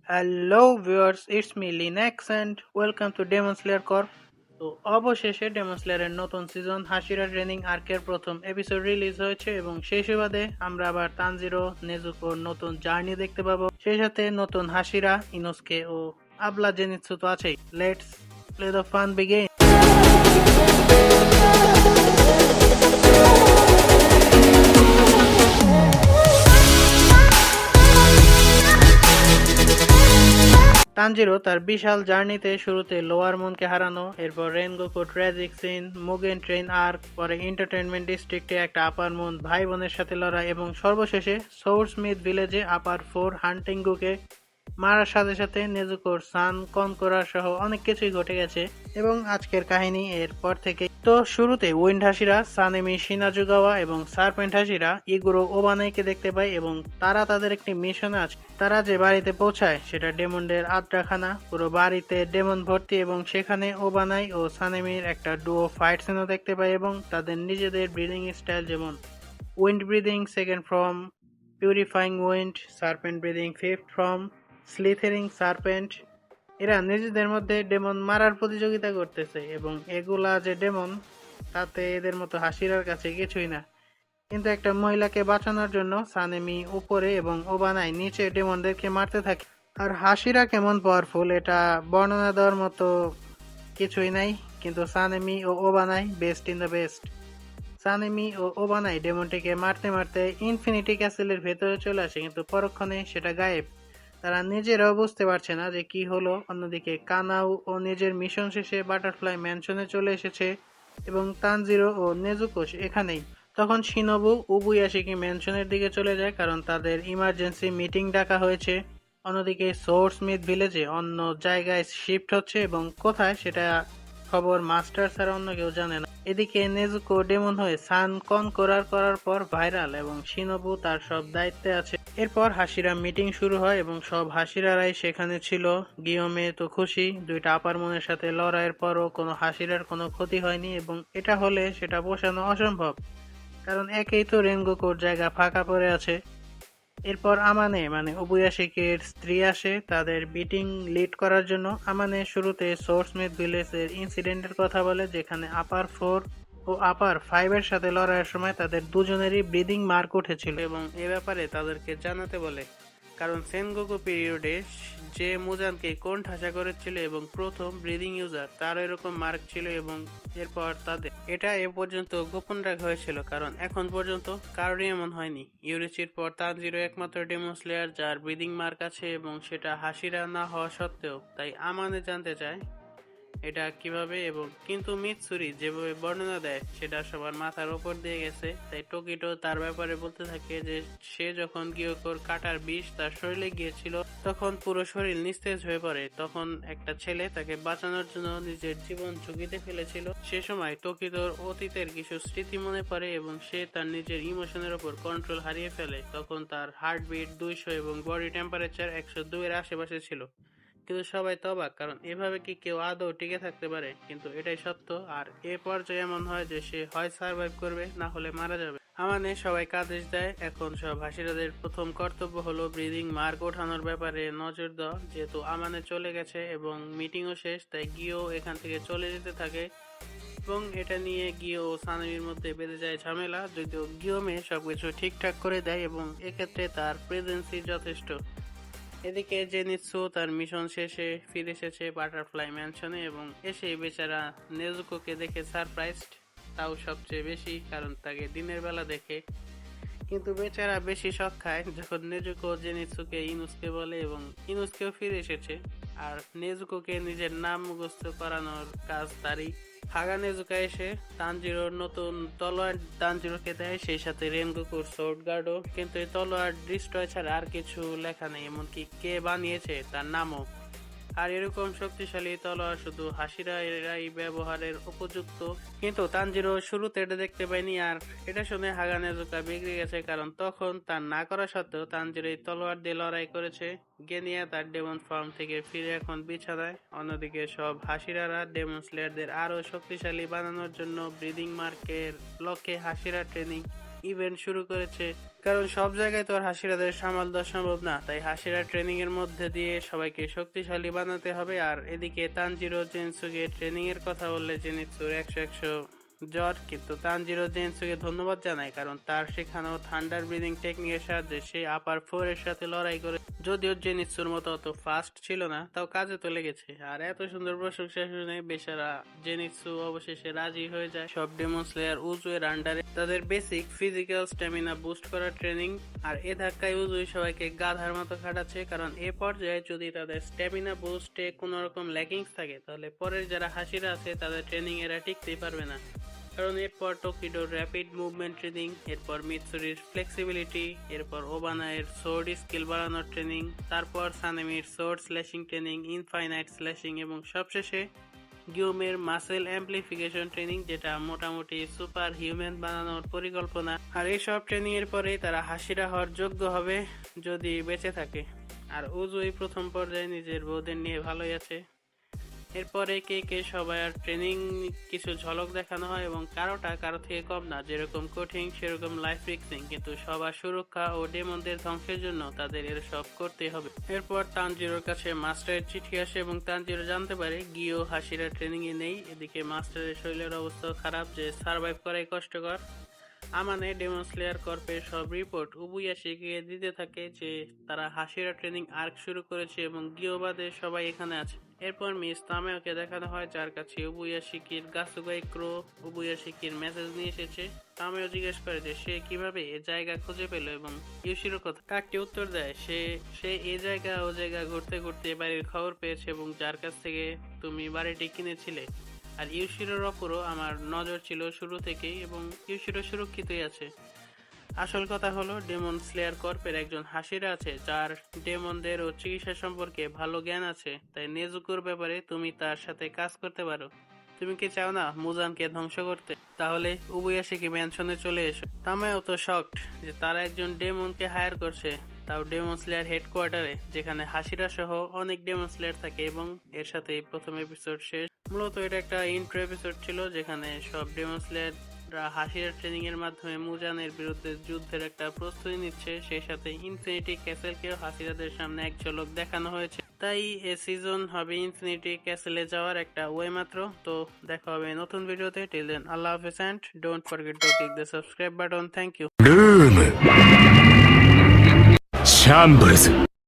Hello viewers, it's me Linux and welcome to Demon Slayer Corp. তো অবশেষে demon স্লেয়ারের নতুন season হাশিরা training আর্কের প্রথম episode release হয়েছে এবং সেই সুবাদে আমরা আবার তানজিরো নেজুকোর নতুন জার্নি দেখতে পাবো, সেই সাথে নতুন হাশিরা, ইনোসকে ও আবলা জেনিৎসু তো আছেই। Let's play the fun begin. Tanjiro তার বিশাল জার্নিতে শুরুতে লোয়ার মুনকে হারানো, এরপর Rengoku tragic scene, Mugen train arc, পরে এন্টারটেনমেন্ট ডিস্ট্রিক্টে একটা আপার মুন ভাই বোনের সাথে লড়াই এবং সর্বশেষে সোর্সমিথ ভিলেজে আপার ফোর হান্টিংগুকে মারার সাথে সাথে নেজুকোর সান কনকোরা সহ অনেক কিছুই ঘটে গেছে এবং আজকের কাহিনী এর পর থেকে। তো শুরুতে উইন্ড হাসিরা সানেমি শিনাজুগাওয়া এবং সার্পেন্ট হাসিরা ইগুরো ওবানাইকে দেখতে পায় এবং তারা তাদের একটি মিশনে আছে। তারা যে বাড়িতে পৌঁছায় সেটা ডেমন্ডের আদ্রাখানা, পুরো বাড়িতে ডেমন ভর্তি এবং সেখানে ওবানাই ও সানেমির একটা ডুও ফাইট সিনও দেখতে পায় এবং তাদের নিজেদের ব্রিদিং স্টাইল, যেমন wind breathing second from purifying wind, serpent breathing fifth from slithering serpent, এরা নিজেদের মধ্যে ডেমন মারার প্রতিযোগিতা করতেছে এবং এগুলা যে ডেমন তাতে এদের মতো হাসিরার কাছে কিছুই না। কিন্তু একটা মহিলাকে বাঁচানোর জন্য সানেমি উপরে এবং ওবানাই নিচে ডেমনদেরকে মারতে থাকে। আর হাসিরা কেমন পাওয়ারফুল এটা বর্ণনা দেওয়ার মতো কিছুই নাই, কিন্তু সানেমি ও ওবানাই বেস্ট ইন দ্য বেস্ট। সানেমি ও ওবানাই ডেমনটিকে মারতে মারতে ইনফিনিটি ক্যাসেলের ভেতরে চলে আসে, কিন্তু পরক্ষণে সেটা গায়েব। তারা নিজেরাও বুঝতে পারছে না যে কি হলো। অন্যদিকে কানাউ ও নিজের মিশন শেষে বাটারফ্লাই ম্যানশনে চলে এসেছে এবং তানজিরো ও নেজুকো এখানেই। তখন শিনোবু উবুয়াশিকি ম্যানশনের দিকে চলে যায় কারণ তাদের ইমার্জেন্সি মিটিং ডাকা হয়েছে। অন্যদিকে সোর্সমিথ ভিলেজে অন্য জায়গায় শিফট হচ্ছে এবং কোথায় সেটা খবর মাস্টার ছাড়া অন্য কেউ জানে না। এদিকে নেজুকো ডেমন হয়ে সান করার পর ভাইরাল এবং শিনোবু তার সব দায়িত্বে আছে। এরপর হাসিরা মিটিং শুরু হয় এবং সব হাসিরারাই সেখানে ছিল। গিয়মে তো খুশি, দুইটা আপার মনের সাথে লড়াইয়ের পরও কোনো হাসিরার কোনো ক্ষতি হয়নি এবং এটা হলে সেটা পোষানো অসম্ভব, কারণ একেই তো রেনগোকুর জায়গা ফাঁকা পড়ে আছে। এরপর আমানে মানে ওবুয়াশিকের স্ত্রী আসে তাদের মিটিং লিড করার জন্য। আমানে শুরুতে সোর্সমিথ ভিলেজের ইনসিডেন্টের কথা বলে, যেখানে আপার ফোর ও আপার ফাইভের সাথে লড়াইয়ের সময় তাদের দুজনেরই ব্রিদিং মার্ক উঠেছিল এবং এ ব্যাপারে তাদেরকে জানাতে বলে, কারণ সেনগোকু পিরিয়ডে যে মুজানকে কোন ঠাসা করেছিল এবং প্রথম ব্রিদিং ইউজার তার এরকম মার্ক ছিল এবং এরপর তাদের এটা এ পর্যন্ত গোপন রাখা হয়েছিল, কারণ এখন পর্যন্ত কারোরই এমন হয়নি। ইউরিচির পর তানজিরো একমাত্র ডেমন স্লেয়ার যার ব্রিদিং মার্ক আছে এবং সেটা হাসিরা না হওয়া সত্ত্বেও। তাই আমানে জানতে চায় এটা কিভাবে, এবং কিন্তু মিৎসুরি যেভাবে বর্ণনা দেয় সেটা সবার মাথার ওপর দিয়ে গেছে। তাই টোকিটো তার ব্যাপারে বলতে থাকে যে সে যখন গিয়োকোর কাটার বিষ তার শরীরে গিয়েছিল তখন পুরো শরীর নিস্তেজ হয়ে পড়ে। তখন একটা ছেলে তাকে বাঁচানোর জন্য নিজের জীবন ঝুঁকিতে ফেলেছিল। সে সময় টোকিটোর অতীতের কিছু স্মৃতি মনে পড়ে এবং সে তার নিজের ইমোশনের ওপর কন্ট্রোল হারিয়ে ফেলে। তখন তার হার্টবিট 200 এবং বডি টেম্পারেচার 102 এর আশেপাশে ছিল। কিন্তু সবাই তো অবাক, কারণ এভাবে কি কেউ আদৌ টিকে থাকতে পারে? কিন্তু এটাই সত্য। আর এ পর্যায়ে এমন হয় যে সে হয় সার্ভাইভ করবে না হলে মারা যাবে। আমানে সবাইকে আদেশ দেয় এখন সব হাসিরাদের প্রথম কর্তব্য হলো ব্রিদিং মার্ক ওঠানোর ব্যাপারে নজর দেওয়া। যেহেতু আমানে চলে গেছে এবং মিটিংও শেষ, তাই গিয়েও এখান থেকে চলে যেতে থাকে এবং এটা নিয়ে গিয়ে ও সানামির মধ্যে বেঁধে যায় ঝামেলা, যদিও গিয়োমে সবকিছু ঠিকঠাক করে দেয় এবং এক্ষেত্রে তার প্রেজেন্সই যথেষ্ট। এদিকে জেনিৎসু তার মিশন শেষে ফিরে এসেছে বাটারফ্লাই ম্যানশনে এবং এসে বেচারা নেজুকোকে দেখে সারপ্রাইজড, তাও সবচেয়ে বেশি কারণ তাকে দিনের বেলা দেখে। কিন্তু বেচারা বেশি শখ খায় যখন নেজুকো জেনিৎসুকে ইনুসকে বলে এবং ইনুসকেও ফিরে এসেছে। আর নেজুকোকে নিজের নাম মুখস্থ করানোর কাজ তারই। হাগা নেজুকা এসে তানজিরোর নতুন তলোয়ার তানজিরোকে দেয়, সেই সাথে রেনগোকুর সোর্ড গার্ডও। কিন্তু এই তলোয়ার ডিস্ট্রয় ছাড়া আর কিছু লেখা নেই, এমনকি কে বানিয়েছে তার নামও। আর এরকম শক্তিশালী তলোয়ার শুধু হাসিরা এরাই ব্যবহারের উপযুক্ত। কিন্তু তানজিরো শুরুতে এটা দেখতে পায়নি, আর এটা শুনে হাগা নেজুকা বিগড়ে গেছে, কারণ তখন তার না করা সত্ত্বেও তানজিরো এই তলোয়ার দিয়ে লড়াই করেছে। গেনিয়া তার ডেমন ফর্ম থেকে ফিরে এখন বিছানায়। অন্যদিকে সব হাসিরারা ডেমন স্লেয়ারদের আরো শক্তিশালী বানানোর জন্য ব্রিদিং মার্কের লক্ষ্যে হাসিরা ট্রেনিং ইভেন্ট শুরু করেছে, কারণ সব জায়গায় তো আর হাসিরাদের সামাল দেওয়া সম্ভব না। তাই হাসিরা ট্রেনিং এর মধ্যে দিয়ে সবাইকে শক্তিশালী বানাতে হবে। আর এদিকে তানজিরো জেনসুকে ট্রেনিং এর কথা বললে জেনিৎসুর 100 জ্বর, কিন্তু তানজিরো জেনসুকে ধন্যবাদ জানায়, কারণ তার শেখানো থান্ডার ব্রিদিং টেকনিকের সাহায্যে সে আপার 4 এর সাথে লড়াই করে। যদিও জেনিৎসুর মতো অত ফাস্ট ছিল না, তাও কাজে তো লেগেছে। আর এত সুন্দর প্রশংসা শুনে বেচারা জেনিৎসু অবশেষে রাজি হয়ে যায় সব ডেমন স্লেয়ার উজু এর আন্ডারে তাদের বেসিক ফিজিক্যাল স্ট্যামিনা বুস্ট করার ট্রেনিং। আর এ ধাক্কায় উজুই সবাইকে গাধার মতো খাটাচ্ছে, কারণ এ পর্যায়ে যদি তাদের স্ট্যামিনা বুস্টে কোনো রকম ল্যাকিংস থাকে, তাহলে পরের যারা হাসিরা আছে তাদের ট্রেনিং এরা টিকতেই পারবে না। কারণ এরপর টোকিডোর র্যাপিড মুভমেন্ট ট্রেনিং, এরপর মিৎসুরির ফ্লেক্সিবিলিটি, এরপর ওবানা এর সোর্ড স্কিল বাড়ানোর ট্রেনিং, তারপর সানেমির সোর্ড স্ল্যাশিং ট্রেনিং, ইনফাইনাইট স্ল্যাশিং, এবং সবশেষে গিউমের মাসেল অ্যাম্পলিফিকেশন ট্রেনিং, যেটা মোটামুটি সুপার হিউম্যান বানানোর পরিকল্পনা। আর এইসব ট্রেনিং এর পরেই তারা হাসিরা হওয়ার যোগ্য হবে, যদি বেঁচে থাকে। আর উজুই প্রথম পর্যায়ে নিজের বউদের নিয়ে ভালোই আছে। এরপরে কে কে সবাই আর ট্রেনিং কিছু ঝলক দেখানো হয়, এবং কারোটা কারো থেকে কম না, যেরকম কঠিন সেরকম লাইফ রিস্কিং, কিন্তু সবার সুরক্ষা ও ডেমনদের ধ্বংসের জন্য তাদের এর সব করতে হবে। এরপর তানজিরোর কাছে মাস্টারের চিঠি আসে এবং তানজিরো জানতে পারে গিও হাসিরা ট্রেনিং এ নেই। এদিকে মাস্টারের শরীরের অবস্থা খারাপ, যে সার্ভাইভ করাই কষ্টকর। আমানে ডেমন স্লেয়ার কর্পের সব রিপোর্ট উবুয়াশিকে দিতে থাকে যে তারা হাসিরা ট্রেনিং আর্ক শুরু করেছে এবং গিওবাদে সবাই এখানে আছে। এরপর মিস তামেওকে দেখানো হয়, যার কাছে উবুয়াশিকির গাসুগাই ক্রো উবুয়াশিকির মেসেজ নিয়ে এসেছে। তামেও জিজ্ঞেস করে যে সে কিভাবে এ জায়গা খুঁজে পেল এবং ইউশিরোর কথা। কাকটি উত্তর দেয় সে এ জায়গা ও জায়গা ঘুরতে ঘুরতে বাড়ির খবর পেয়েছে এবং যার কাছ থেকে তুমি বাড়িটি কিনেছিলে। আর ইউশিরোর ওপরও আমার নজর ছিল শুরু থেকেই এবং ইউশিরো সুরক্ষিতই আছে। আসল কথা হলো ডেমন স্লেয়ার কর্পের একজন হাসিরা আছে যার ডেমনদের ও চিকিৎসা সম্পর্কে ভালো জ্ঞান আছে, তাই নেজুকোর ব্যাপারে তুমি তার সাথে কাজ করতে পারো। তুমি কি চাও না মুজানকে ধ্বংস করতে? তাহলে উবুয়াশিকি ম্যানশনে চলে এসো। তামেও তো শকড যে তারা একজন ডেমনকে হায়ার করছে, তাও ডেমন স্লেয়ার হেডকোয়ার্টারে, যেখানে হাসিরা সহ অনেক ডেমন স্লেয়ার থাকে। এবং এর সাথে প্রথম এপিসোড শেষ। মূলত এটা একটা ইন্ট্রো এপিসোড ছিল, যেখানে সব ডেমন স্লেয়াররা হাসিরা ট্রেনিং এর মাধ্যমে মুজানের বিরুদ্ধে যুদ্ধের একটা প্রস্তুতি নিচ্ছে। সেই সাথে ইনফিনিটি ক্যাসেলকেও হাসিরাদের সামনে এক ঝলক দেখানো হয়েছে। তাই এ সিজন হবে ইনফিনিটি ক্যাসেলে যাওয়ার একটা ওয়ে মাত্র। তো দেখা হবে নতুন ভিডিওতে। টিল দেন আল্লাহ হাফেজ and don't forget to click the subscribe button. Thank ইউ।ルームシャンブルズ